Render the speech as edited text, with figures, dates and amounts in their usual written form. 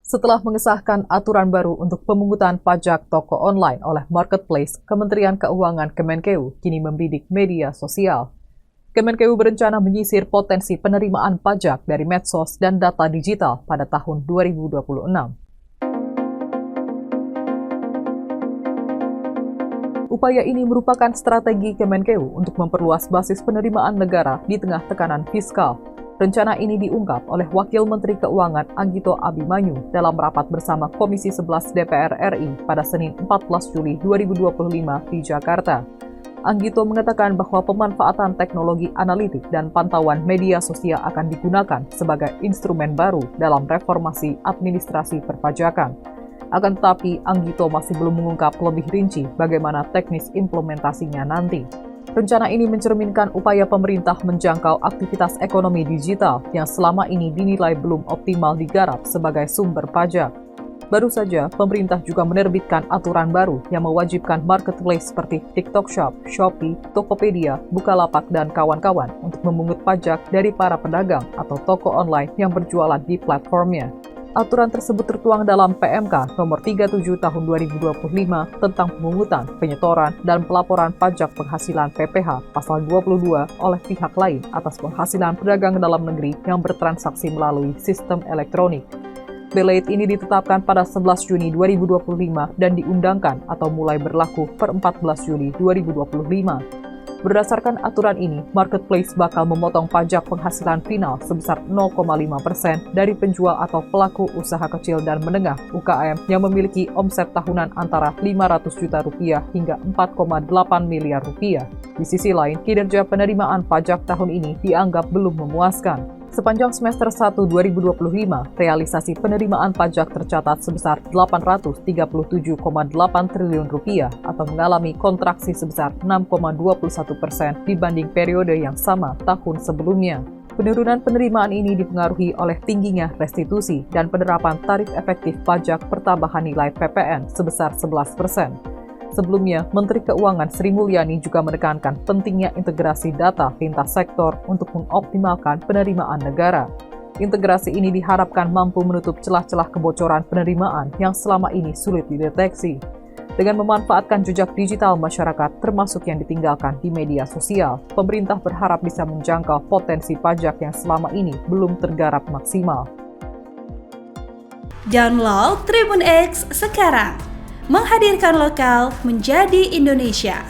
Setelah mengesahkan aturan baru untuk pemungutan pajak toko online oleh Marketplace, Kementerian Keuangan Kemenkeu kini membidik media sosial. Kemenkeu berencana menyisir potensi penerimaan pajak dari medsos dan data digital pada tahun 2026. Upaya ini merupakan strategi Kemenkeu untuk memperluas basis penerimaan negara di tengah tekanan fiskal. Rencana ini diungkap oleh Wakil Menteri Keuangan Anggito Abimanyu dalam rapat bersama Komisi 11 DPR RI pada Senin 14 Juli 2025 di Jakarta. Anggito mengatakan bahwa pemanfaatan teknologi analitik dan pantauan media sosial akan digunakan sebagai instrumen baru dalam reformasi administrasi perpajakan. Akan tetapi, Anggito masih belum mengungkap lebih rinci bagaimana teknis implementasinya nanti. Rencana ini mencerminkan upaya pemerintah menjangkau aktivitas ekonomi digital yang selama ini dinilai belum optimal digarap sebagai sumber pajak. Baru saja, pemerintah juga menerbitkan aturan baru yang mewajibkan marketplace seperti TikTok Shop, Shopee, Tokopedia, Bukalapak, dan kawan-kawan untuk memungut pajak dari para pedagang atau toko online yang berjualan di platformnya. Aturan tersebut tertuang dalam PMK nomor 37 tahun 2025 tentang pemungutan, penyetoran, dan pelaporan pajak penghasilan PPH pasal 22 oleh pihak lain atas penghasilan pedagang dalam negeri yang bertransaksi melalui sistem elektronik. Belait ini ditetapkan pada 11 Juni 2025 dan diundangkan atau mulai berlaku per 14 Juli 2025. Berdasarkan aturan ini, Marketplace bakal memotong pajak penghasilan final sebesar 0,5% dari penjual atau pelaku usaha kecil dan menengah UKM yang memiliki omset tahunan antara 500 juta rupiah hingga 4,8 miliar rupiah. Di sisi lain, kinerja penerimaan pajak tahun ini dianggap belum memuaskan. Sepanjang semester 1 2025, realisasi penerimaan pajak tercatat sebesar 837,8 triliun rupiah atau mengalami kontraksi sebesar 6,21% dibanding periode yang sama tahun sebelumnya. Penurunan penerimaan ini dipengaruhi oleh tingginya restitusi dan penerapan tarif efektif pajak pertambahan nilai PPN sebesar 11%. Sebelumnya, Menteri Keuangan Sri Mulyani juga menekankan pentingnya integrasi data lintas sektor untuk mengoptimalkan penerimaan negara. Integrasi ini diharapkan mampu menutup celah-celah kebocoran penerimaan yang selama ini sulit dideteksi. Dengan memanfaatkan jejak digital masyarakat, termasuk yang ditinggalkan di media sosial, pemerintah berharap bisa menjangkau potensi pajak yang selama ini belum tergarap maksimal. Download Tribun X sekarang. Menghadirkan lokal menjadi Indonesia.